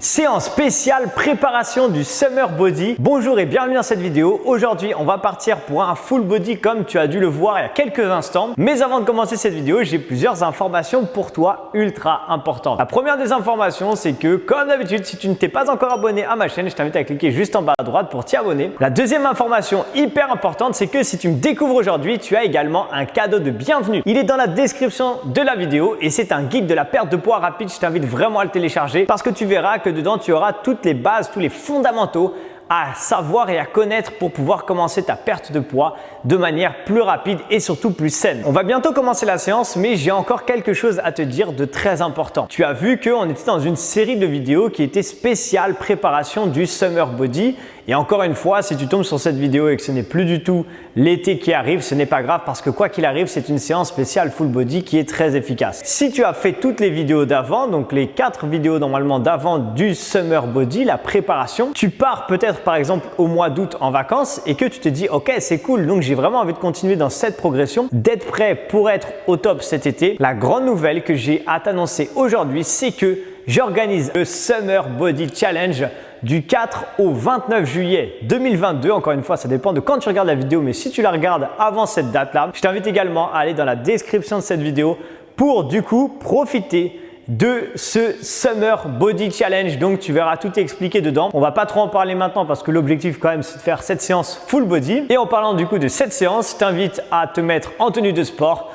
Séance spéciale préparation du Summer Body. Bonjour et bienvenue dans cette vidéo. Aujourd'hui, on va partir pour un full body comme tu as dû le voir il y a quelques instants. Mais avant de commencer cette vidéo, j'ai plusieurs informations pour toi ultra importantes. La première des informations, c'est que comme d'habitude, si tu ne t'es pas encore abonné à ma chaîne, je t'invite à cliquer juste en bas à droite pour t'y abonner. La deuxième information hyper importante, c'est que si tu me découvres aujourd'hui, tu as également un cadeau de bienvenue. Il est dans la description de la vidéo et c'est un guide de la perte de poids rapide. Je t'invite vraiment à le télécharger parce que tu verras que dedans, tu auras toutes les bases, tous les fondamentaux à savoir et à connaître pour pouvoir commencer ta perte de poids de manière plus rapide et surtout plus saine. On va bientôt commencer la séance, mais j'ai encore quelque chose à te dire de très important. Tu as vu qu'on était dans une série de vidéos qui était spéciale préparation du Summer Body. Et encore une fois, si tu tombes sur cette vidéo et que ce n'est plus du tout l'été qui arrive, ce n'est pas grave parce que quoi qu'il arrive, c'est une séance spéciale full body qui est très efficace. Si tu as fait toutes les vidéos d'avant, donc les 4 vidéos normalement d'avant du Summer Body, la préparation, tu pars peut-être par exemple au mois d'août en vacances et que tu te dis ok c'est cool, donc j'ai vraiment envie de continuer dans cette progression, d'être prêt pour être au top cet été. La grande nouvelle que j'ai à t'annoncer aujourd'hui, c'est que j'organise le Summer Body Challenge du 4 au 29 juillet 2022. Encore une fois, ça dépend de quand tu regardes la vidéo, mais si tu la regardes avant cette date-là, je t'invite également à aller dans la description de cette vidéo pour du coup profiter de ce Summer Body Challenge. Donc tu verras tout expliqué dedans. On va pas trop en parler maintenant parce que l'objectif quand même c'est de faire cette séance full body. Et en parlant du coup de cette séance, je t'invite à te mettre en tenue de sport.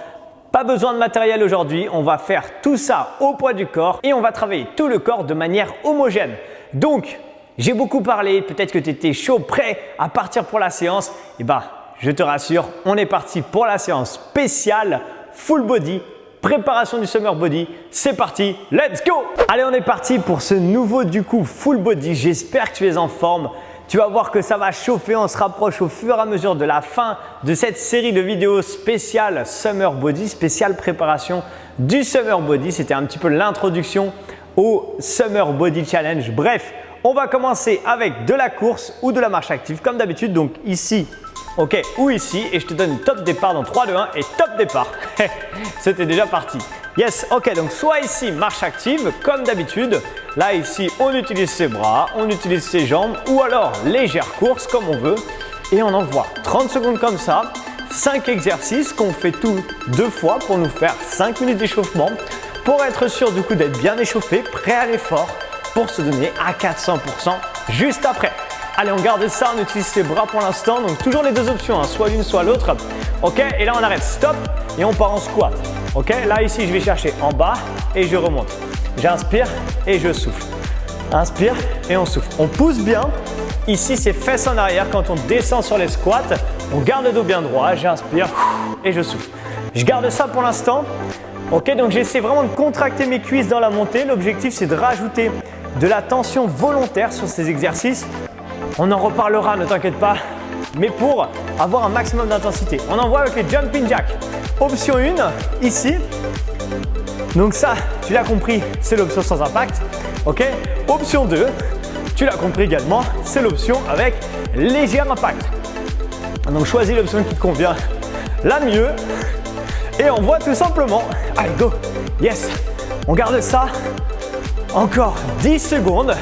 Pas besoin de matériel aujourd'hui, on va faire tout ça au poids du corps et on va travailler tout le corps de manière homogène. Donc j'ai beaucoup parlé, peut-être que tu étais chaud, prêt à partir pour la séance. Et ben, je te rassure, on est parti pour la séance spéciale full body, préparation du Summer Body. C'est parti, let's go! Allez, on est parti pour ce nouveau du coup full body. J'espère que tu es en forme. Tu vas voir que ça va chauffer, on se rapproche au fur et à mesure de la fin de cette série de vidéos spéciales Summer Body, spéciale préparation du Summer Body. C'était un petit peu l'introduction au Summer Body Challenge. Bref, on va commencer avec de la course ou de la marche active comme d'habitude. Donc ici, ok, ou ici. Et je te donne top départ dans 3, 2, 1 et top départ. C'était déjà parti. Yes, ok, donc soit ici, marche active comme d'habitude. Là, ici, on utilise ses bras, on utilise ses jambes ou alors légère course comme on veut. Et on envoie 30 secondes comme ça. 5 exercices qu'on fait tout 2 fois pour nous faire 5 minutes d'échauffement. Pour être sûr du coup d'être bien échauffé, prêt à l'effort pour se donner à 400% juste après. Allez, on garde ça, on utilise ses bras pour l'instant. Donc toujours les deux options, hein, soit l'une, soit l'autre. Ok, et là on arrête, stop et on part en squat. Ok, là ici je vais chercher en bas et je remonte. J'inspire et je souffle. Inspire et on souffle. On pousse bien. Ici c'est fesses en arrière. Quand on descend sur les squats, on garde le dos bien droit. J'inspire et je souffle. Je garde ça pour l'instant. Ok, donc j'essaie vraiment de contracter mes cuisses dans la montée. L'objectif c'est de rajouter de la tension volontaire sur ces exercices. On en reparlera, ne t'inquiète pas, mais pour avoir un maximum d'intensité. On envoie avec les jumping jacks. Option 1, ici. Donc ça, tu l'as compris, c'est l'option sans impact. Ok. Option 2, tu l'as compris également, c'est l'option avec léger impact. Donc choisis l'option qui te convient la mieux. Et on voit tout simplement. Allez, go! Yes! On garde ça. Encore 10 secondes.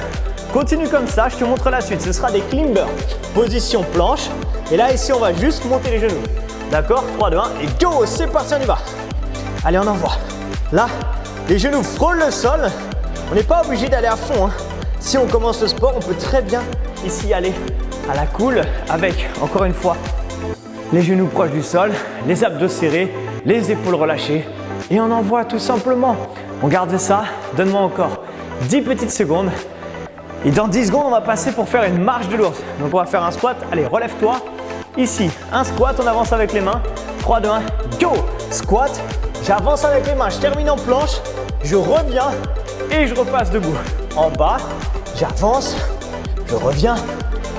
Continue comme ça, je te montre la suite. Ce sera des climbers. Position planche. Et là, ici, on va juste monter les genoux. D'accord? 3, 2, 1 et go! C'est parti, on y va. Allez, on envoie. Là, les genoux frôlent le sol. On n'est pas obligé d'aller à fond, hein. Si on commence le sport, on peut très bien ici aller à la cool avec, encore une fois, les genoux proches du sol, les abdos serrés, les épaules relâchées et on envoie tout simplement. On garde ça, donne-moi encore 10 petites secondes et dans 10 secondes on va passer pour faire une marche de l'ours. Donc on va faire un squat, allez relève-toi, ici un squat, on avance avec les mains, 3, 2, 1, go! Squat, j'avance avec les mains, je termine en planche, je reviens et je repasse debout. En bas, j'avance, je reviens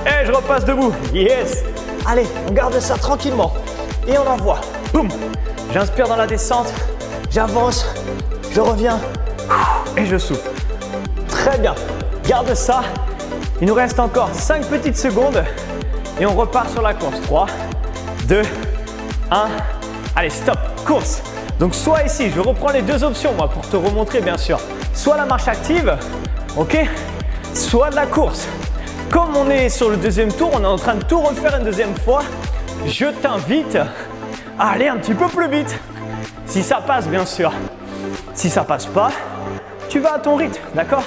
et je repasse debout, yes! Allez, on garde ça tranquillement et on envoie. Boum! J'inspire dans la descente, j'avance, je reviens et je souffle. Très bien, garde ça. Il nous reste encore 5 petites secondes et on repart sur la course. 3, 2, 1. Allez, stop, course. Donc soit ici, je reprends les deux options moi pour te remontrer bien sûr. Soit la marche active, ok, soit de la course. Comme on est sur le deuxième tour, on est en train de tout refaire une deuxième fois. Je t'invite à aller un petit peu plus vite. Si ça passe, bien sûr. Si ça passe pas, tu vas à ton rythme, d'accord?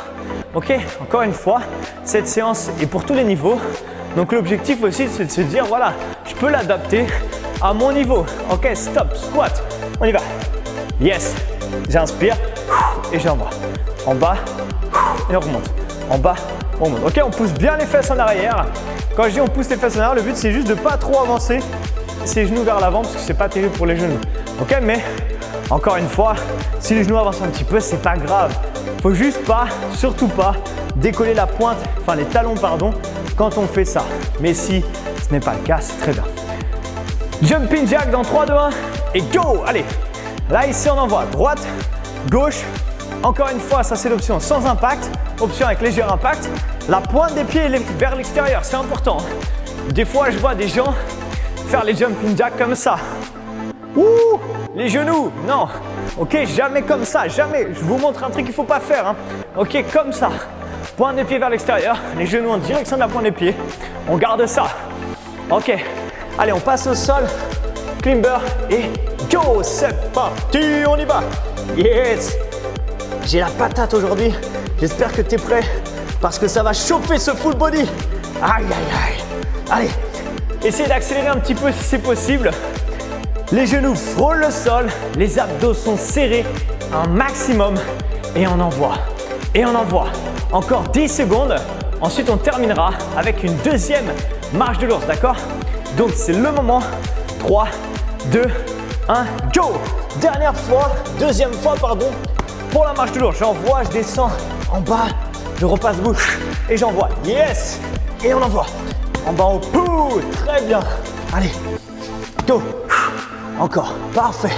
Ok, encore une fois, cette séance est pour tous les niveaux. Donc l'objectif aussi, c'est de se dire, voilà, je peux l'adapter à mon niveau. Ok, stop, squat, on y va. Yes, j'inspire et j'envoie. En bas et on remonte. En bas, on remonte. Ok, on pousse bien les fesses en arrière. Quand je dis on pousse les fesses en arrière, le but c'est juste de ne pas trop avancer ses genoux vers l'avant parce que c'est pas terrible pour les genoux. Ok, mais encore une fois, si les genoux avancent un petit peu, c'est pas grave. Faut juste pas, surtout pas, décoller la pointe, enfin les talons pardon, quand on fait ça. Mais si ce n'est pas le cas, c'est très bien. Jumping jack dans 3, 2, 1 et go! Allez, là ici on envoie droite, gauche. Encore une fois, ça c'est l'option sans impact, option avec léger impact. La pointe des pieds vers l'extérieur, c'est important. Des fois, je vois des gens faire les jumping jacks comme ça. Ouh, les genoux, non. Ok, jamais comme ça, jamais. Je vous montre un truc qu'il ne faut pas faire. Hein. Ok, comme ça. Pointe des pieds vers l'extérieur, les genoux en direction de la pointe des pieds. On garde ça. Ok, allez, on passe au sol. Climber et go, c'est parti, on y va. Yes. J'ai la patate aujourd'hui. J'espère que tu es prêt parce que ça va chauffer ce full body. Aïe, aïe, aïe. Allez, essayez d'accélérer un petit peu si c'est possible. Les genoux frôlent le sol, les abdos sont serrés un maximum et on envoie. Et on envoie. Encore 10 secondes. Ensuite, on terminera avec une deuxième marche de l'ours, d'accord? Donc, c'est le moment. 3, 2, 1, go! Dernière fois, deuxième fois, pardon, pour la marche de l'ours. J'envoie, je descends en bas, je repasse bouche et j'envoie. Yes! Et on envoie. En bas, on pousse. Très bien. Allez, go! Encore, parfait.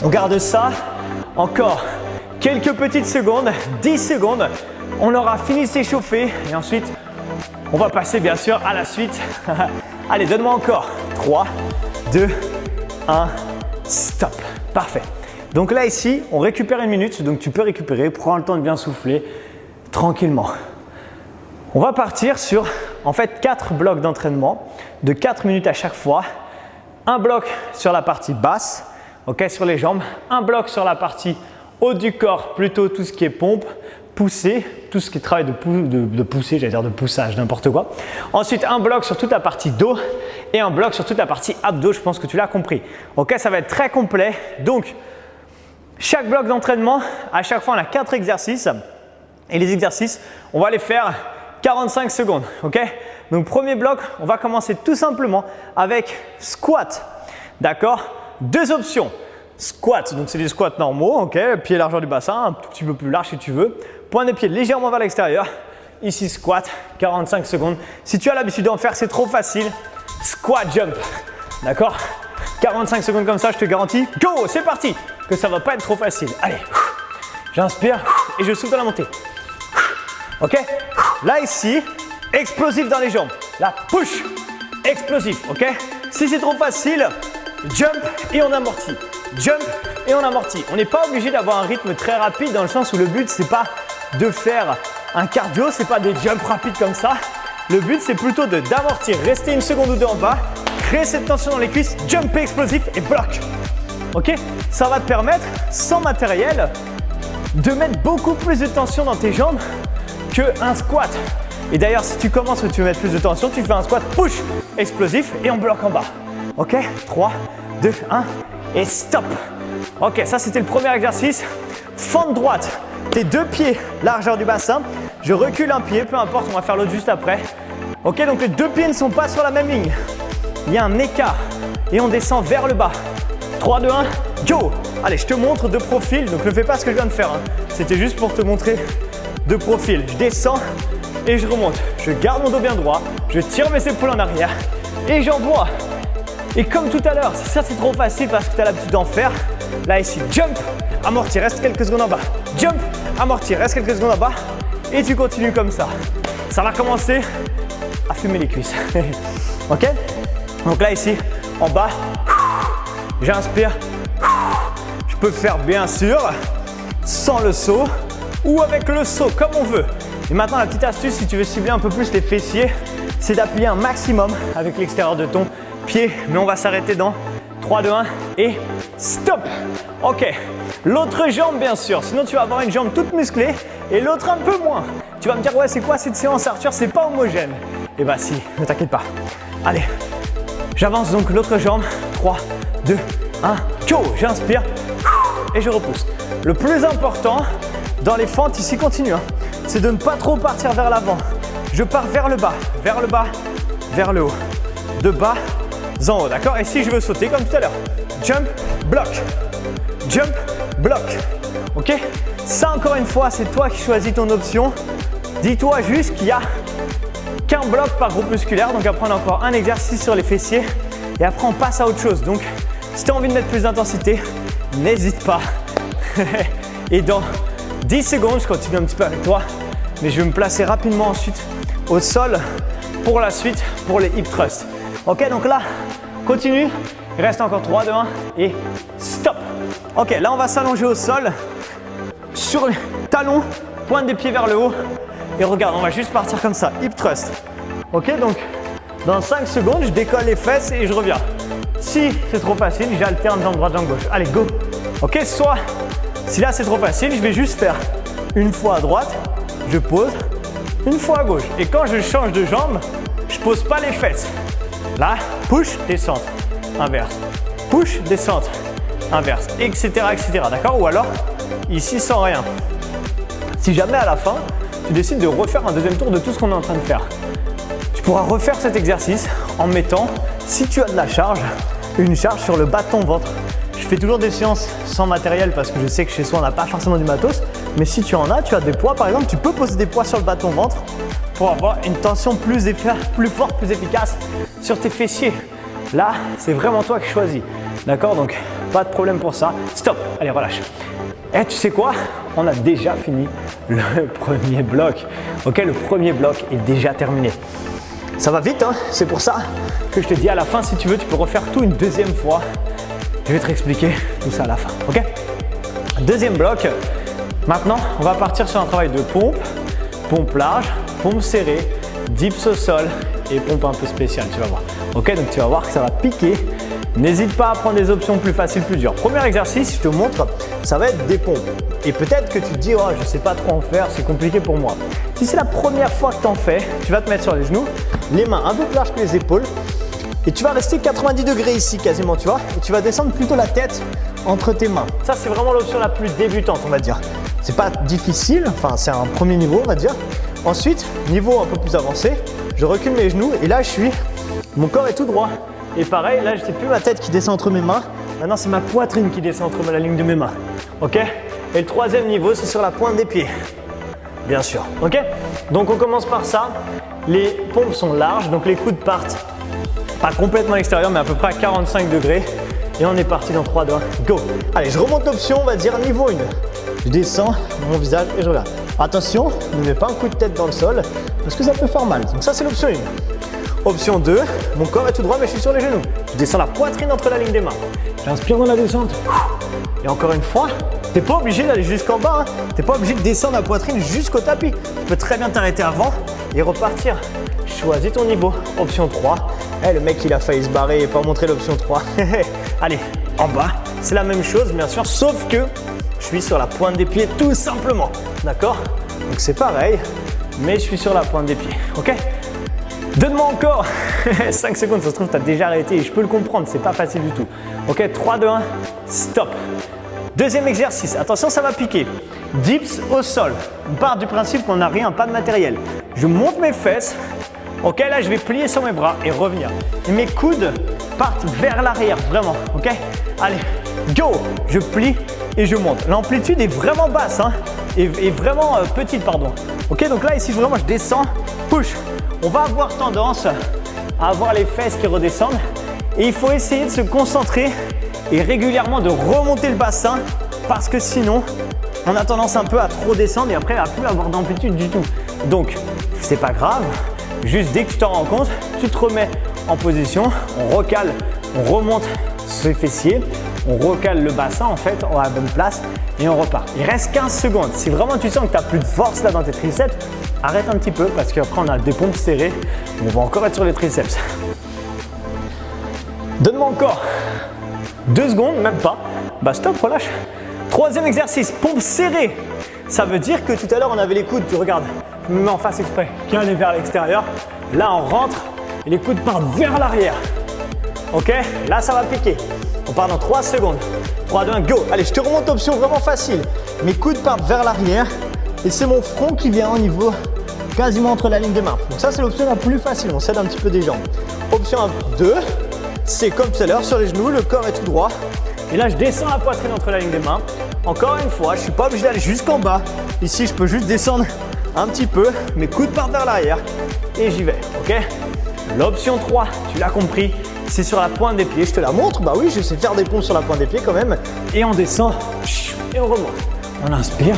On garde ça. Encore quelques petites secondes, 10 secondes. On aura fini de s'échauffer et ensuite, on va passer bien sûr à la suite. Allez, donne-moi encore. 3, 2, 1, stop. Parfait. Donc là, ici, on récupère une minute. Donc tu peux récupérer, prends le temps de bien souffler tranquillement. On va partir sur, en fait, 4 blocs d'entraînement de 4 minutes à chaque fois. Un bloc sur la partie basse, ok, sur les jambes. Un bloc sur la partie haut du corps, plutôt tout ce qui est pompe, poussée, tout ce qui est travail de poussée, j'allais dire de poussage, n'importe quoi. Ensuite, un bloc sur toute la partie dos et un bloc sur toute la partie abdos, je pense que tu l'as compris. Ok, ça va être très complet. Donc, chaque bloc d'entraînement, à chaque fois, on a 4 exercices. Et les exercices, on va les faire 45 secondes, ok? Donc, premier bloc, on va commencer tout simplement avec squat, d'accord? 2 options. Squat, donc c'est des squats normaux, ok? Pied largeur du bassin, un tout petit peu plus large si tu veux. Point de pied légèrement vers l'extérieur. Ici, squat, 45 secondes. Si tu as l'habitude d'en faire, c'est trop facile. Squat jump, d'accord? 45 secondes comme ça, je te garantis. Go, c'est parti! Que ça va pas être trop facile. Allez, j'inspire et je souffle dans la montée. Ok? Là, ici, explosif dans les jambes. Là, push, explosif, ok? Si c'est trop facile, jump et on amortit. Jump et on amortit. On n'est pas obligé d'avoir un rythme très rapide dans le sens où le but, c'est pas de faire un cardio, c'est pas des jumps rapides comme ça. Le but, c'est plutôt d'amortir, rester une seconde ou deux en bas, créer cette tension dans les cuisses, jumper explosif et bloc. Ok? Ça va te permettre, sans matériel, de mettre beaucoup plus de tension dans tes jambes qu'un squat. Et d'ailleurs, si tu commences et tu veux mettre plus de tension, tu fais un squat push explosif et on bloque en bas. Ok? 3, 2, 1 et stop. Ok, ça c'était le premier exercice. Fente droite, tes 2 pieds, largeur du bassin. Je recule un pied, peu importe, on va faire l'autre juste après. Ok, donc les 2 pieds ne sont pas sur la même ligne. Il y a un écart et on descend vers le bas. 3, 2, 1, go! Allez, je te montre de profil, donc ne fais pas ce que je viens de faire. Hein. C'était juste pour te montrer de profil. Je descends et je remonte. Je garde mon dos bien droit, je tire mes épaules en arrière et j'envoie. Et comme tout à l'heure, si ça c'est trop facile parce que tu as l'habitude d'en faire, là ici, jump, amorti, reste quelques secondes en bas. Jump, amorti, reste quelques secondes en bas. Et tu continues comme ça. Ça va commencer à fumer les cuisses. Ok? Donc là ici, en bas, j'inspire. Je peux faire bien sûr sans le saut ou avec le saut comme on veut. Et maintenant, la petite astuce, si tu veux cibler un peu plus les fessiers, c'est d'appuyer un maximum avec l'extérieur de ton pied. Mais on va s'arrêter dans 3, 2, 1 et stop. Ok, l'autre jambe bien sûr, sinon tu vas avoir une jambe toute musclée et l'autre un peu moins. Tu vas me dire, ouais, c'est quoi cette séance Arthur, c'est pas homogène. Eh bah si, ne t'inquiète pas. Allez, j'avance donc l'autre jambe. 3, 2, 1, go. J'inspire et je repousse. Le plus important dans les fentes, ici continue, hein, c'est de ne pas trop partir vers l'avant. Je pars vers le bas, vers le bas, vers le haut. De bas en haut, d'accord? Et si je veux sauter comme tout à l'heure, jump, bloc, jump, bloc. Ok? Ça, encore une fois, c'est toi qui choisis ton option. Dis-toi juste qu'il n'y a qu'un bloc par groupe musculaire. Donc après, on a encore un exercice sur les fessiers. Et après, on passe à autre chose. Donc, si tu as envie de mettre plus d'intensité, n'hésite pas. Et dans 10 secondes, je continue un petit peu avec toi. Mais je vais me placer rapidement ensuite au sol pour la suite, pour les hip thrusts. Ok, donc là, continue. Il reste encore 3, 2, 1 et stop. Ok, là, on va s'allonger au sol. Sur les talons, pointe des pieds vers le haut. Et regarde, on va juste partir comme ça, hip thrust. Ok, donc dans 5 secondes, je décolle les fesses et je reviens. Si c'est trop facile, j'alterne jambe droite, jambe gauche. Allez, go. Ok, soit si là c'est trop facile, je vais juste faire une fois à droite, je pose, une fois à gauche. Et quand je change de jambe, je pose pas les fesses. Là, push, descente, inverse. Push, descente, inverse, etc. D'accord? Ou alors, ici sans rien. Si jamais à la fin, tu décides de refaire un deuxième tour de tout ce qu'on est en train de faire, tu pourras refaire cet exercice en mettant, si tu as de la charge, une charge sur le bas de ton ventre. Je fais toujours des séances sans matériel parce que je sais que chez soi on n'a pas forcément du matos, mais si tu en as, tu as des poids par exemple, tu peux poser des poids sur le bas de ton ventre pour avoir une tension plus forte, plus efficace sur tes fessiers. Là, c'est vraiment toi qui choisis. D'accord? Donc, pas de problème pour ça. Stop. Allez, relâche. Et tu sais quoi? On a déjà fini le premier bloc. Ok, le premier bloc est déjà terminé. Ça va vite, hein? C'est pour ça que je te dis à la fin, si tu veux, tu peux refaire tout une deuxième fois. Je vais te réexpliquer tout ça à la fin. Ok? Deuxième bloc. Maintenant, on va partir sur un travail de pompe large, pompe serrée, dips au sol et pompe un peu spéciale, tu vas voir. Ok, donc tu vas voir que ça va piquer. N'hésite pas à prendre des options plus faciles, plus dures. Premier exercice, je te montre, ça va être des pompes. Et peut-être que tu te dis, oh, je ne sais pas trop en faire, c'est compliqué pour moi. Si c'est la première fois que tu en fais, tu vas te mettre sur les genoux, les mains un peu plus larges que les épaules. Et tu vas rester 90 degrés ici quasiment, tu vois. Et tu vas descendre plutôt la tête entre tes mains. Ça, c'est vraiment l'option la plus débutante, on va dire. C'est pas difficile, enfin, c'est un premier niveau, on va dire. Ensuite, niveau un peu plus avancé, je recule mes genoux et là, mon corps est tout droit. Et pareil, là, c'est plus ma tête qui descend entre mes mains. Maintenant, c'est ma poitrine qui descend entre la ligne de mes mains. Ok? Et le troisième niveau, c'est sur la pointe des pieds. Bien sûr. Ok? Donc, on commence par ça. Les pompes sont larges, donc les coudes partent pas complètement à l'extérieur, mais à peu près à 45 degrés. Et on est parti dans 3, 2, 1, go! Allez, je remonte l'option, on va dire niveau 1. Je descends mon visage et je regarde. Attention, ne mets pas un coup de tête dans le sol parce que ça peut faire mal. Donc ça, c'est l'option 1. Option 2, mon corps est tout droit mais je suis sur les genoux. Je descends la poitrine entre la ligne des mains. J'inspire dans la descente. Et encore une fois, tu n'es pas obligé d'aller jusqu'en bas. Tu n'es pas obligé de descendre la poitrine jusqu'au tapis. Tu peux très bien t'arrêter avant et repartir. Choisis ton niveau. Option 3. Le mec, il a failli se barrer et pas montrer l'option 3. Allez, en bas, c'est la même chose bien sûr, sauf que je suis sur la pointe des pieds tout simplement. D'accord? Donc c'est pareil, mais je suis sur la pointe des pieds. Ok? Donne-moi encore 5 secondes, ça se trouve, tu as déjà arrêté et je peux le comprendre, c'est pas facile du tout. Ok, 3, 2, 1, stop. Deuxième exercice, attention, ça va piquer. Dips au sol. On part du principe qu'on n'a rien, pas de matériel. Je monte mes fesses. Ok, là, je vais plier sur mes bras et revenir. Et mes coudes partent vers l'arrière, vraiment. Ok? Allez, go! Je plie et je monte. L'amplitude est vraiment basse, hein, et vraiment petite, pardon. Ok, donc là, ici, vraiment, je descends, push. On va avoir tendance à avoir les fesses qui redescendent et il faut essayer de se concentrer et régulièrement de remonter le bassin parce que sinon on a tendance un peu à trop descendre et après à plus avoir d'amplitude du tout. Donc c'est pas grave, juste dès que tu t'en rends compte, tu te remets en position, on recale, on remonte ses fessiers, on recale le bassin en fait à la bonne place et on repart. Il reste 15 secondes. Si vraiment tu sens que tu n'as plus de force là dans tes triceps, arrête un petit peu parce qu'après on a des pompes serrées. On va encore être sur les triceps. Donne-moi encore 2 secondes, même pas. Bah stop, relâche. Troisième exercice, pompe serrée. Ça veut dire que tout à l'heure on avait les coudes, tu regardes, je me mets en face exprès, qui allaient vers l'extérieur. Là on rentre et les coudes partent vers l'arrière. Ok, là ça va piquer. On part dans 3 secondes. 3, 2, 1, go. Allez, je te remonte option vraiment facile. Mes coudes partent vers l'arrière et c'est mon front qui vient au niveau quasiment entre la ligne des mains. Donc ça c'est l'option la plus facile, on s'aide un petit peu des jambes. Option 2, c'est comme tout à l'heure sur les genoux, le corps est tout droit. Et là je descends la poitrine entre la ligne des mains. Encore une fois, je ne suis pas obligé d'aller jusqu'en bas. Ici je peux juste descendre un petit peu, mes coudes partent vers l'arrière et j'y vais, ok? L'option 3, tu l'as compris, c'est sur la pointe des pieds. Je te la montre, bah oui, je sais faire des pompes sur la pointe des pieds quand même. Et on descend et on remonte. On inspire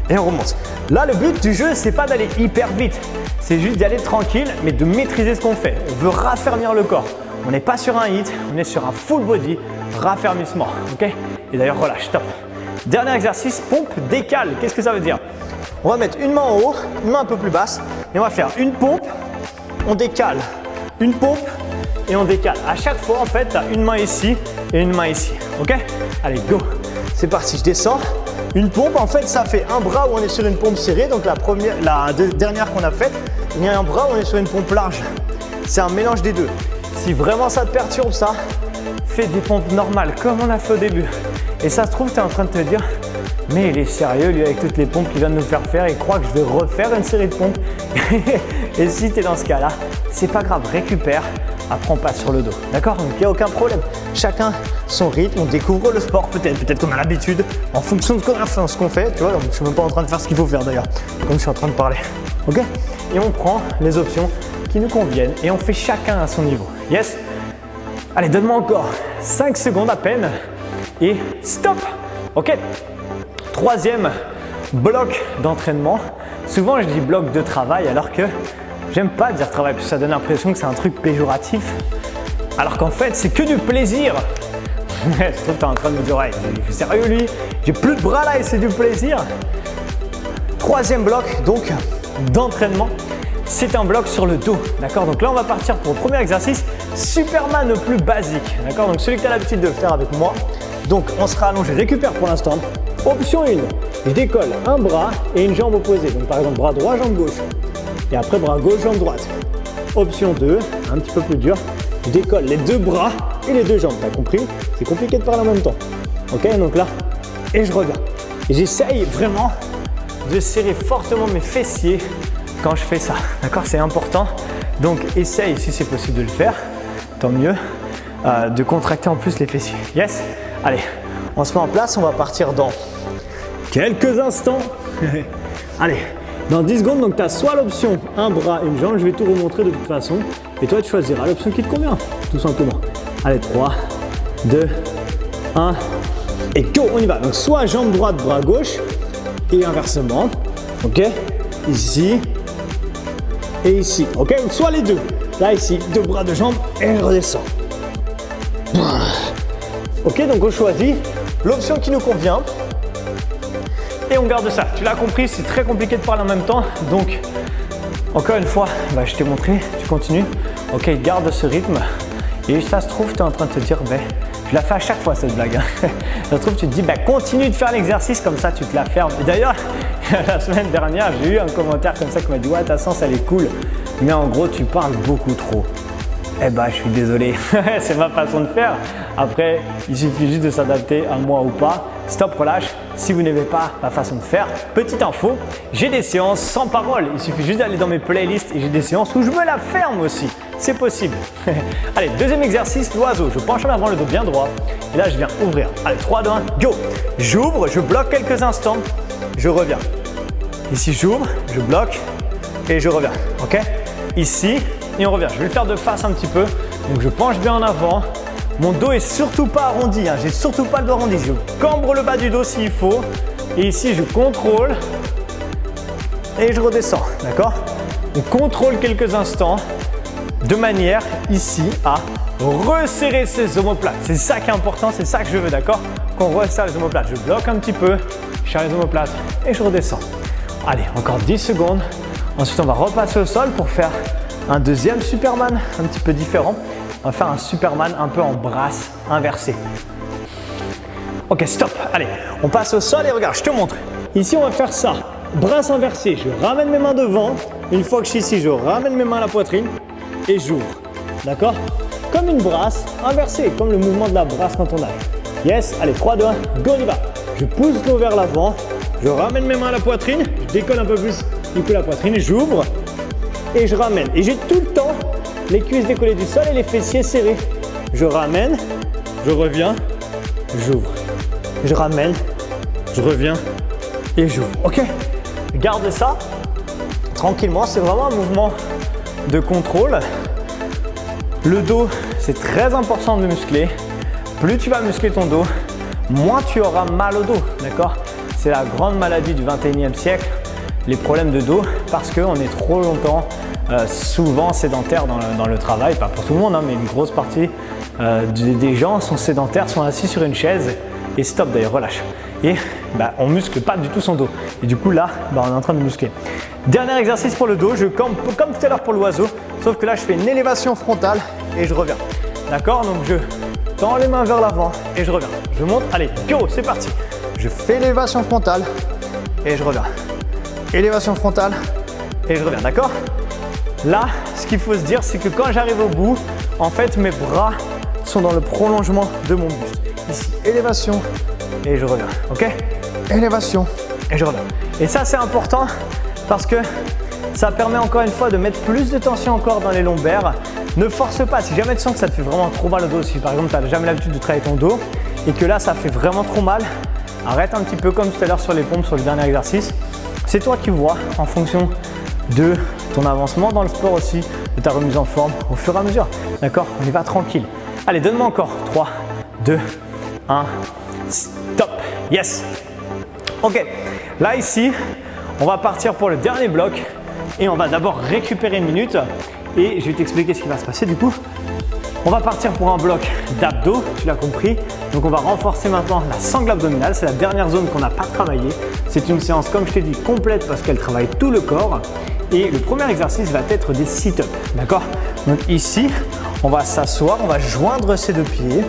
et on remonte. Là, le but du jeu, c'est pas d'aller hyper vite. C'est juste d'aller tranquille, mais de maîtriser ce qu'on fait. On veut raffermir le corps. On n'est pas sur un hit, on est sur un full body raffermissement, ok? Et d'ailleurs, relâche, stop. Dernier exercice, pompe décale. Qu'est-ce que ça veut dire? On va mettre une main en haut, une main un peu plus basse et on va faire une pompe, on décale. Une pompe et on décale. À chaque fois, en fait, tu as une main ici et une main ici. Ok? Allez, go! C'est parti, je descends. Une pompe, en fait, ça fait un bras où on est sur une pompe serrée. Donc la dernière qu'on a faite, il y a un bras où on est sur une pompe large. C'est un mélange des deux. Si vraiment ça te perturbe ça, fais des pompes normales comme on a fait au début. Et ça se trouve, tu es en train de te dire, mais il est sérieux lui avec toutes les pompes qu'il vient de nous faire faire, il croit que je vais refaire une série de pompes. Et si tu es dans ce cas-là, c'est pas grave, récupère, après on passe sur le dos. D'accord? Donc il n'y a aucun problème. Chacun son rythme, on découvre le sport peut-être qu'on a l'habitude en fonction de ce qu'on fait, tu vois, donc je suis même pas en train de faire ce qu'il faut faire d'ailleurs, comme je suis en train de parler. Ok? Et on prend les options qui nous conviennent et on fait chacun à son niveau. Yes? Allez, donne-moi encore 5 secondes à peine et stop! Ok? Troisième bloc d'entraînement. Souvent je dis bloc de travail alors que j'aime pas dire travail parce que ça donne l'impression que c'est un truc péjoratif. Alors qu'en fait c'est que du plaisir. Je trouve que tu es en train de me dire ouais, il est sérieux lui, j'ai plus de bras là et c'est du plaisir. Troisième bloc donc d'entraînement. C'est un bloc sur le dos, d'accord? Donc là on va partir pour le premier exercice, Superman le plus basique, d'accord? Donc celui que tu as l'habitude de faire avec moi. Donc on sera allongé, récupère pour l'instant. Option 1, je décolle un bras et une jambe opposée. Donc par exemple bras droit, jambe gauche. Et après bras gauche, jambe droite. Option 2, un petit peu plus dur, je décolle les 2 bras et les 2 jambes. T'as compris? C'est compliqué de parler en même temps. Ok, donc là, et je reviens. Et j'essaye vraiment de serrer fortement mes fessiers quand je fais ça. D'accord? C'est important. Donc essaye si c'est possible de le faire. Tant mieux. De contracter en plus les fessiers. Yes? Allez, on se met en place. On va partir dans quelques instants. Allez, dans 10 secondes, donc tu as soit l'option un bras, une jambe. Je vais tout remontrer de toute façon. Et toi, tu choisiras l'option qui te convient, tout simplement. Allez, 3, 2, 1 et go, on y va. Donc soit jambe droite, bras gauche et inversement. Ok? Ici et ici. Ok? Soit les deux. Là, ici, 2 bras, 2 jambes et je redescends. Ok, donc on choisit l'option qui nous convient et on garde ça. Tu l'as compris, c'est très compliqué de parler en même temps. Donc, encore une fois, je t'ai montré, tu continues. Ok, garde ce rythme. Et ça se trouve, tu es en train de te dire, je la fais à chaque fois cette blague. Hein. Ça se trouve, tu te dis, continue de faire l'exercice, comme ça tu te la fermes. Et d'ailleurs, la semaine dernière, j'ai eu un commentaire comme ça qui m'a dit, ouais, ta séance elle est cool, mais en gros, tu parles beaucoup trop. Eh je suis désolé, c'est ma façon de faire. Après, il suffit juste de s'adapter à moi ou pas. Stop, relâche. Si vous n'aimez pas ma façon de faire, petite info, j'ai des séances sans parole. Il suffit juste d'aller dans mes playlists et j'ai des séances où je me la ferme aussi. C'est possible. Allez, deuxième exercice, l'oiseau. Je penche en avant, le dos bien droit. Et là, je viens ouvrir. Allez, 3, 2, 1, go. J'ouvre, je bloque quelques instants. Je reviens. Ici, j'ouvre, je bloque et je reviens. Ok? Ici, et on revient. Je vais le faire de face un petit peu. Donc, je penche bien en avant. Mon dos est surtout pas arrondi. Hein. J'ai surtout pas le dos arrondi. Je cambre le bas du dos s'il faut. Et ici, je contrôle et je redescends. D'accord? On contrôle quelques instants de manière ici à resserrer ses omoplates. C'est ça qui est important. C'est ça que je veux. D'accord? Qu'on resserre les omoplates. Je bloque un petit peu. Je serre les omoplates et je redescends. Allez, encore 10 secondes. Ensuite, on va repasser au sol pour faire un deuxième Superman, un petit peu différent. On va faire un Superman un peu en brasse inversée. Ok, stop. Allez, on passe au sol et regarde, je te montre. Ici, on va faire ça. Brasse inversée. Je ramène mes mains devant. Une fois que je suis ici, je ramène mes mains à la poitrine et j'ouvre. D'accord? Comme une brasse inversée, comme le mouvement de la brasse quand on nage. Yes, allez, 3, 2, 1, go, on y va. Je pousse l'eau vers l'avant. Je ramène mes mains à la poitrine. Je décolle un peu plus du coup la poitrine. J'ouvre et je ramène. Et j'ai tout le temps les cuisses décollées du sol et les fessiers serrés. Je ramène, je reviens, j'ouvre. Je ramène, je reviens et j'ouvre. Ok, garde ça tranquillement. C'est vraiment un mouvement de contrôle. Le dos, c'est très important de le muscler. Plus tu vas muscler ton dos, moins tu auras mal au dos. D'accord? C'est la grande maladie du 21e siècle, les problèmes de dos, parce qu'on est trop longtemps, souvent sédentaires dans le travail. Pas pour tout le monde, hein, mais une grosse partie des gens sont sédentaires, sont assis sur une chaise. Et stop d'ailleurs, relâche. Et on ne muscle pas du tout son dos. Et du coup là, on est en train de muscler. Dernier exercice pour le dos, je campe comme tout à l'heure pour l'oiseau, sauf que là je fais une élévation frontale et je reviens. D'accord? Donc je tends les mains vers l'avant et je reviens. Je monte, allez, go, c'est parti. Je fais l'élévation frontale et je reviens. Élévation frontale et je reviens, d'accord? Là, ce qu'il faut se dire, c'est que quand j'arrive au bout, en fait mes bras sont dans le prolongement de mon buste. Ici, élévation et je reviens, ok? Élévation et je reviens. Et ça, c'est important parce que ça permet encore une fois de mettre plus de tension encore dans les lombaires. Ne force pas. Si jamais tu sens que ça te fait vraiment trop mal au dos, si par exemple tu n'as jamais l'habitude de travailler ton dos et que là, ça fait vraiment trop mal, arrête un petit peu comme tout à l'heure sur les pompes, sur le dernier exercice. C'est toi qui vois en fonction de ton avancement dans le sport aussi, de ta remise en forme au fur et à mesure. D'accord? On y va tranquille. Allez, donne-moi encore 3, 2, 1, stop. Yes. Ok. Là, ici, on va partir pour le dernier bloc et on va d'abord récupérer une minute et je vais t'expliquer ce qui va se passer du coup. On va partir pour un bloc d'abdos, tu l'as compris. Donc on va renforcer maintenant la sangle abdominale, c'est la dernière zone qu'on n'a pas travaillée. C'est une séance, comme je t'ai dit, complète parce qu'elle travaille tout le corps. Et le premier exercice va être des sit-ups, d'accord? Donc ici, on va s'asseoir, on va joindre ses deux pieds,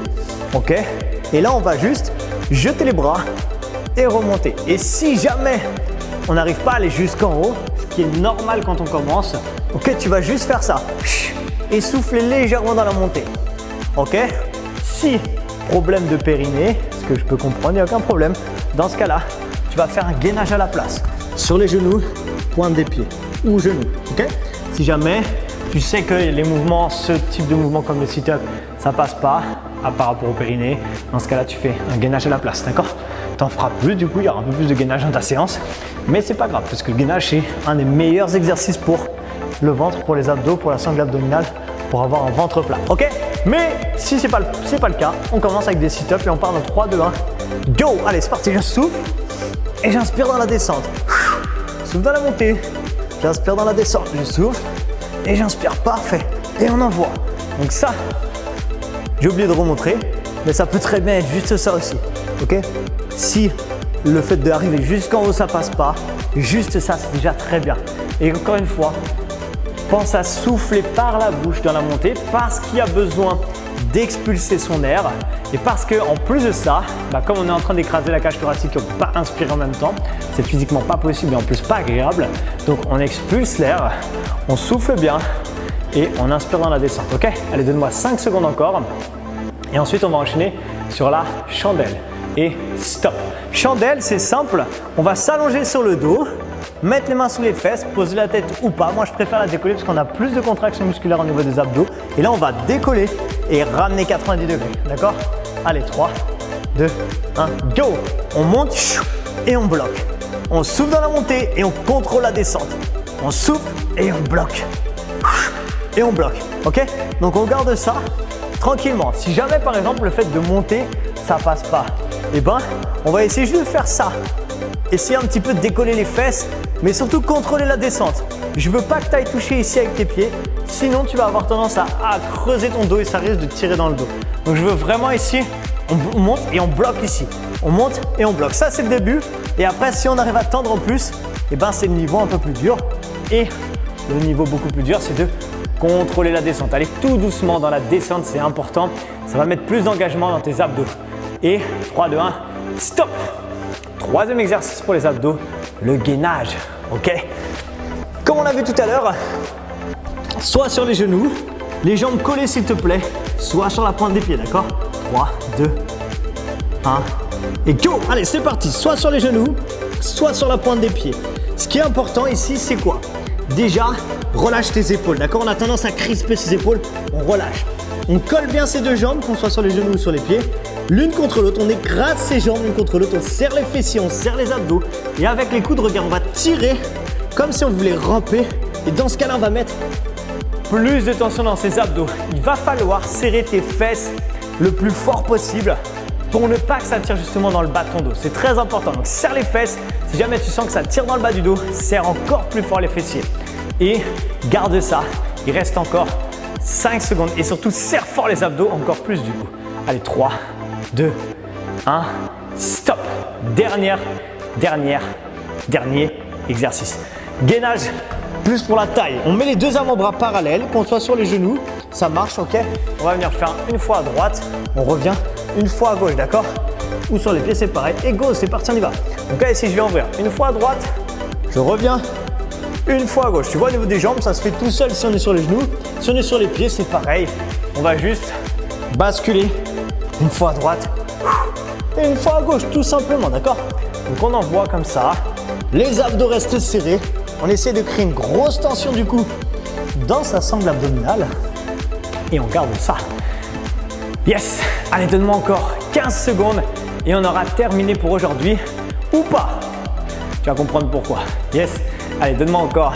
ok? Et là, on va juste jeter les bras et remonter. Et si jamais on n'arrive pas à aller jusqu'en haut, ce qui est normal quand on commence, ok, tu vas juste faire ça et souffler légèrement dans la montée, ok? Si problème de périnée, ce que je peux comprendre, il n'y a aucun problème. Dans ce cas-là, tu vas faire un gainage à la place, sur les genoux, pointe des pieds ou genoux, ok? Si jamais tu sais que les mouvements, ce type de mouvement comme le sit-up, ça passe pas par rapport au périnée, dans ce cas-là, tu fais un gainage à la place, d'accord? T'en feras plus, du coup, il y aura un peu plus de gainage dans ta séance, mais c'est pas grave parce que le gainage, c'est un des meilleurs exercices pour le ventre, pour les abdos, pour la sangle abdominale, pour avoir un ventre plat, ok? Mais si c'est pas le cas, on commence avec des sit-ups et on part dans 3, 2, 1, go! Allez, c'est parti, je souffle et j'inspire dans la descente. Souffle dans la montée, j'inspire dans la descente, je souffle et j'inspire, parfait. Et on envoie. Donc ça, j'ai oublié de remontrer, mais ça peut très bien être juste ça aussi, ok? Si le fait d'arriver jusqu'en haut, ça passe pas, juste ça, c'est déjà très bien. Et encore une fois, pense à souffler par la bouche dans la montée parce qu'il y a besoin d'expulser son air et parce qu'en plus de ça, comme on est en train d'écraser la cage thoracique, on ne peut pas inspirer en même temps, c'est physiquement pas possible et en plus pas agréable. Donc on expulse l'air, on souffle bien et on inspire dans la descente. Ok? Allez, donne-moi 5 secondes encore et ensuite on va enchaîner sur la chandelle et stop. Chandelle, c'est simple, on va s'allonger sur le dos, mettre les mains sous les fesses, poser la tête ou pas. Moi, je préfère la décoller parce qu'on a plus de contraction musculaire au niveau des abdos. Et là, on va décoller et ramener 90 degrés. D'accord? Allez, 3, 2, 1, go! On monte et on bloque. On souffle dans la montée et on contrôle la descente. On souffle et on bloque. Et on bloque. Ok? Donc, on garde ça tranquillement. Si jamais, par exemple, le fait de monter, ça passe pas, eh ben, on va essayer juste de faire ça. Essayer un petit peu de décoller les fesses, mais surtout contrôler la descente. Je ne veux pas que tu ailles toucher ici avec tes pieds, sinon tu vas avoir tendance à creuser ton dos et ça risque de tirer dans le dos. Donc je veux vraiment ici, on monte et on bloque ici. On monte et on bloque. Ça c'est le début et après si on arrive à tendre en plus, eh ben, c'est le niveau un peu plus dur. Et le niveau beaucoup plus dur, c'est de contrôler la descente. Allez tout doucement dans la descente, c'est important. Ça va mettre plus d'engagement dans tes abdos. Et 3, 2, 1, stop. Troisième exercice pour les abdos, le gainage. Ok. Comme on l'a vu tout à l'heure, soit sur les genoux, les jambes collées s'il te plaît, soit sur la pointe des pieds, d'accord? 3, 2, 1 et go! Allez, c'est parti, soit sur les genoux, soit sur la pointe des pieds. Ce qui est important ici, c'est quoi? Déjà, relâche tes épaules, d'accord? On a tendance à crisper ses épaules, on relâche. On colle bien ses deux jambes, qu'on soit sur les genoux ou sur les pieds, l'une contre l'autre, on écrase ses jambes l'une contre l'autre, on serre les fessiers, on serre les abdos. Et avec les coudes, regarde, on va tirer comme si on voulait ramper. Et dans ce cas-là, on va mettre plus de tension dans ses abdos. Il va falloir serrer tes fesses le plus fort possible pour ne pas que ça tire justement dans le bas de ton dos. C'est très important. Donc serre les fesses. Si jamais tu sens que ça tire dans le bas du dos, serre encore plus fort les fessiers. Et garde ça. Il reste encore 5 secondes. Et surtout, serre fort les abdos encore plus du coup. Allez, 3, 2, 1, stop. Dernier exercice. Gainage plus pour la taille. On met les deux avant-bras parallèles, qu'on soit sur les genoux. Ça marche, ok? On va venir faire une fois à droite. On revient une fois à gauche, d'accord? Ou sur les pieds, c'est pareil. Et go, c'est parti, on y va. Donc là, ici, je vais ouvrir une fois à droite. Je reviens une fois à gauche. Tu vois, au niveau des jambes, ça se fait tout seul si on est sur les genoux. Si on est sur les pieds, c'est pareil. On va juste basculer une fois à droite et une fois à gauche, tout simplement, d'accord? Donc on envoie comme ça. Les abdos restent serrés. On essaie de créer une grosse tension du coup dans sa sangle abdominale. Et on garde ça. Yes! Allez, donne-moi encore 15 secondes et on aura terminé pour aujourd'hui. Ou pas. Tu vas comprendre pourquoi. Yes! Allez, donne-moi encore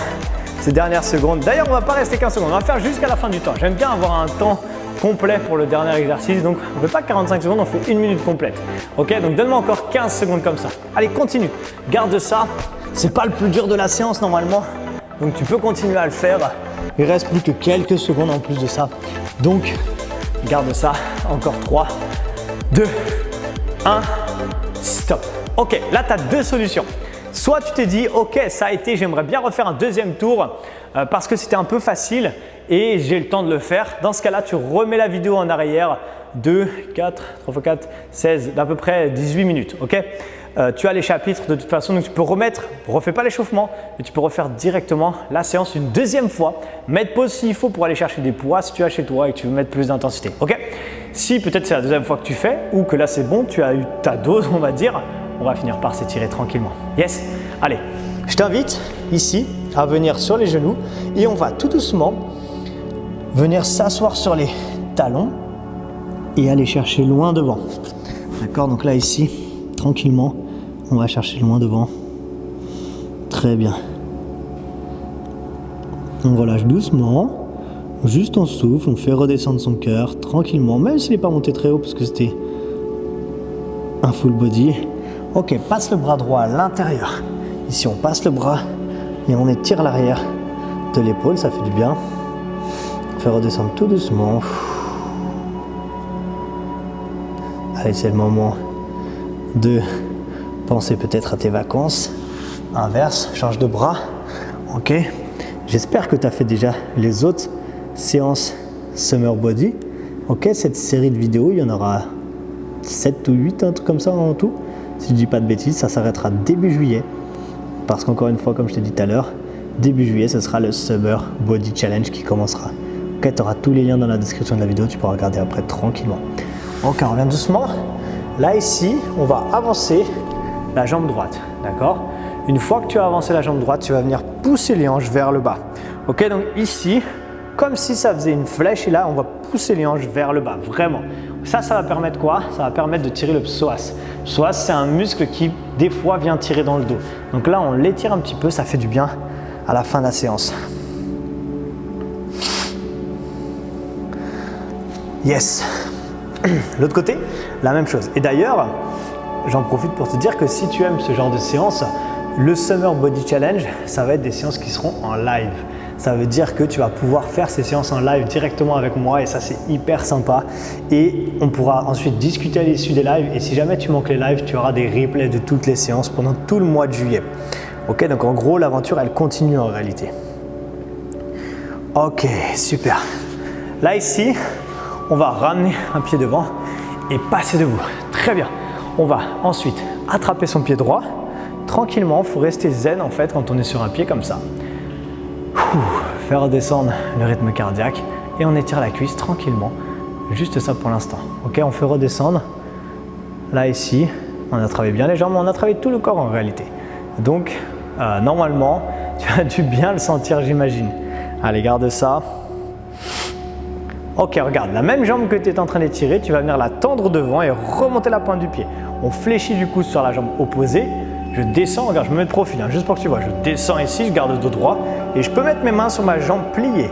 ces dernières secondes. D'ailleurs, on ne va pas rester 15 secondes. On va faire jusqu'à la fin du temps. J'aime bien avoir un temps complet pour le dernier exercice. Donc, on ne fait pas 45 secondes, on fait 1 minute complète. Ok? Donc, donne-moi encore 15 secondes comme ça. Allez, continue. Garde ça. C'est pas le plus dur de la séance normalement. Donc, tu peux continuer à le faire. Il reste plus que quelques secondes en plus de ça. Donc, garde ça. Encore 3, 2, 1, stop. Ok, là, tu as deux solutions. Soit tu t'es dit, ok, ça a été, j'aimerais bien refaire un deuxième tour parce que c'était un peu facile et j'ai le temps de le faire. Dans ce cas-là, tu remets la vidéo en arrière 2, 4, 3 x 4, 16, d'à peu près 18 minutes. Ok, tu as les chapitres de toute façon, donc tu peux refais pas l'échauffement, mais tu peux refaire directement la séance une deuxième fois. Mettre pause s'il faut pour aller chercher des poids si tu as chez toi et que tu veux mettre plus d'intensité. Ok, si peut-être c'est la deuxième fois que tu fais ou que là c'est bon, tu as eu ta dose, on va dire. On va finir par s'étirer tranquillement. Yes? Allez, je t'invite ici à venir sur les genoux et on va tout doucement venir s'asseoir sur les talons et aller chercher loin devant. D'accord? Donc là ici, tranquillement, on va chercher loin devant. Très bien. On relâche doucement, juste on souffle, on fait redescendre son cœur tranquillement, même s'il n'est pas monté très haut parce que c'était un full body. Ok, passe le bras droit à l'intérieur. Ici, on passe le bras et on étire l'arrière de l'épaule, ça fait du bien. On fait redescendre tout doucement. Allez, c'est le moment de penser peut-être à tes vacances. Inverse, change de bras. Ok, j'espère que tu as fait déjà les autres séances Summer Body. Ok, cette série de vidéos, il y en aura 7 ou 8, un truc comme ça en tout. Si je ne dis pas de bêtises, ça s'arrêtera début juillet. Parce qu'encore une fois, comme je t'ai dit tout à l'heure, début juillet, ce sera le Summer Body Challenge qui commencera. Ok, tu auras tous les liens dans la description de la vidéo, tu pourras regarder après tranquillement. Ok, on revient doucement. Là, ici, on va avancer la jambe droite. D'accord? Une fois que tu as avancé la jambe droite, tu vas venir pousser les hanches vers le bas. Ok, donc ici, comme si ça faisait une flèche, et là, on va pousser les hanches vers le bas, vraiment. Ça va permettre quoi? Ça va permettre de tirer le psoas. Le psoas, c'est un muscle qui, des fois, vient tirer dans le dos. Donc là, on l'étire un petit peu, ça fait du bien à la fin de la séance. Yes. L'autre côté, la même chose. Et d'ailleurs, j'en profite pour te dire que si tu aimes ce genre de séance, le Summer Body Challenge, ça va être des séances qui seront en live. Ça veut dire que tu vas pouvoir faire ces séances en live directement avec moi et ça c'est hyper sympa. Et on pourra ensuite discuter à l'issue des lives et si jamais tu manques les lives, tu auras des replays de toutes les séances pendant tout le mois de juillet. Ok, donc en gros l'aventure elle continue en réalité. Ok, super. Là ici, on va ramener un pied devant et passer debout. Très bien. On va ensuite attraper son pied droit. Tranquillement, il faut rester zen en fait quand on est sur un pied comme ça. Faire redescendre le rythme cardiaque et on étire la cuisse tranquillement. Juste ça pour l'instant. Ok, on fait redescendre. Là ici, on a travaillé bien les jambes, on a travaillé tout le corps en réalité. Donc, normalement, tu as dû bien le sentir, j'imagine. Allez, garde ça. Ok, regarde, la même jambe que tu es en train d'étirer, tu vas venir la tendre devant et remonter la pointe du pied. On fléchit du coup sur la jambe opposée. Je descends, regarde, je me mets de profil, hein, juste pour que tu vois. Je descends ici, je garde le dos droit et je peux mettre mes mains sur ma jambe pliée.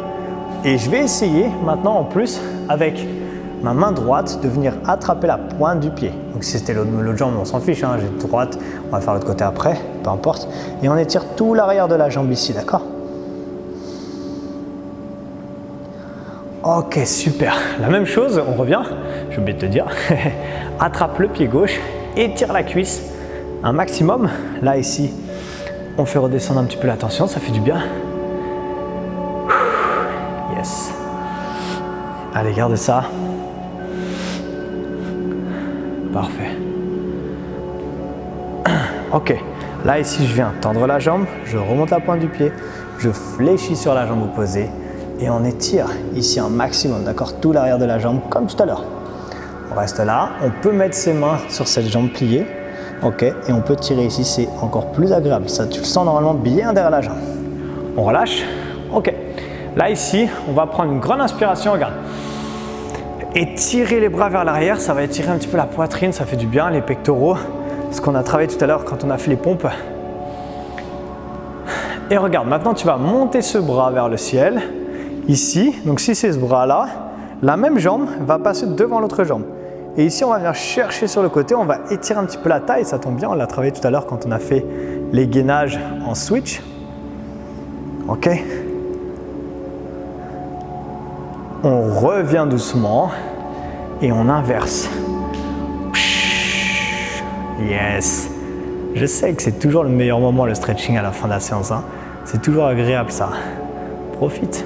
Et je vais essayer maintenant en plus avec ma main droite de venir attraper la pointe du pied. Donc si c'était l'autre jambe, on s'en fiche, hein, j'ai droite, on va faire l'autre côté après, peu importe. Et on étire tout l'arrière de la jambe ici, d'accord? Ok, super. La même chose, on revient, j'ai oublié de te dire. Attrape le pied gauche, étire la cuisse un maximum. Là, ici, on fait redescendre un petit peu la tension, ça fait du bien. Yes. Allez, garde ça. Parfait. Ok. Là, ici, je viens tendre la jambe, je remonte la pointe du pied, je fléchis sur la jambe opposée. Et on étire ici un maximum, d'accord? Tout l'arrière de la jambe, comme tout à l'heure. On reste là. On peut mettre ses mains sur cette jambe pliée. Ok, et on peut tirer ici, c'est encore plus agréable. Ça, tu le sens normalement bien derrière la jambe. On relâche. Ok. Là, ici, on va prendre une grande inspiration, regarde. Étirer les bras vers l'arrière, ça va étirer un petit peu la poitrine, ça fait du bien, les pectoraux. Ce qu'on a travaillé tout à l'heure quand on a fait les pompes. Et regarde, maintenant, tu vas monter ce bras vers le ciel. Ici, donc si c'est ce bras-là, la même jambe va passer devant l'autre jambe. Et ici, on va venir chercher sur le côté, on va étirer un petit peu la taille, ça tombe bien, on l'a travaillé tout à l'heure quand on a fait les gainages en switch. Ok. On revient doucement et on inverse. Yes. Je sais que c'est toujours le meilleur moment, le stretching à la fin de la séance, hein. C'est toujours agréable ça. Profite.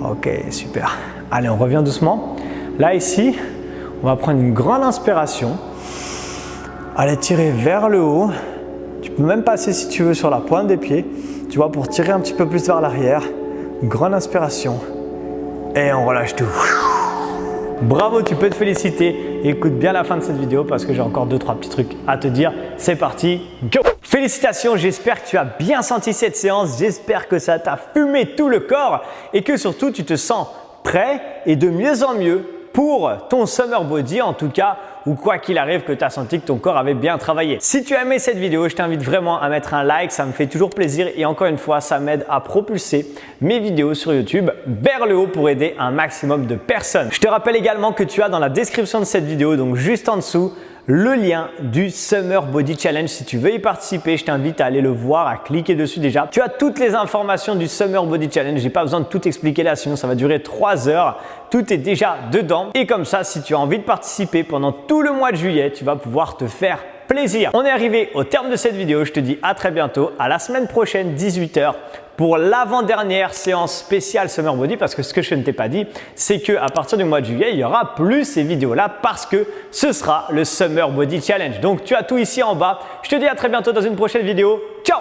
Ok, super. Allez, on revient doucement. Là, ici, on va prendre une grande inspiration. Allez, tirer vers le haut. Tu peux même passer, si tu veux, sur la pointe des pieds. Tu vois, pour tirer un petit peu plus vers l'arrière. Une grande inspiration. Et on relâche tout. Bravo, tu peux te féliciter. Écoute bien la fin de cette vidéo parce que j'ai encore 2-3 petits trucs à te dire. C'est parti, go! Félicitations, j'espère que tu as bien senti cette séance. J'espère que ça t'a fumé tout le corps et que surtout tu te sens prêt et de mieux en mieux pour ton summer body en tout cas, ou quoi qu'il arrive que tu as senti que ton corps avait bien travaillé. Si tu as aimé cette vidéo, je t'invite vraiment à mettre un like, ça me fait toujours plaisir et encore une fois, ça m'aide à propulser mes vidéos sur YouTube vers le haut pour aider un maximum de personnes. Je te rappelle également que tu as dans la description de cette vidéo, donc juste en dessous, le lien du Summer Body Challenge. Si tu veux y participer, je t'invite à aller le voir, à cliquer dessus déjà. Tu as toutes les informations du Summer Body Challenge. J'ai pas besoin de tout expliquer là, sinon ça va durer 3 heures. Tout est déjà dedans. Et comme ça, si tu as envie de participer pendant tout le mois de juillet, tu vas pouvoir te faire plaisir. On est arrivé au terme de cette vidéo. Je te dis à très bientôt, à la semaine prochaine, 18 h. pour l'avant-dernière séance spéciale Summer Body, parce que ce que je ne t'ai pas dit, c'est qu'à partir du mois de juillet, il y aura plus ces vidéos-là parce que ce sera le Summer Body Challenge. Donc, tu as tout ici en bas. Je te dis à très bientôt dans une prochaine vidéo. Ciao!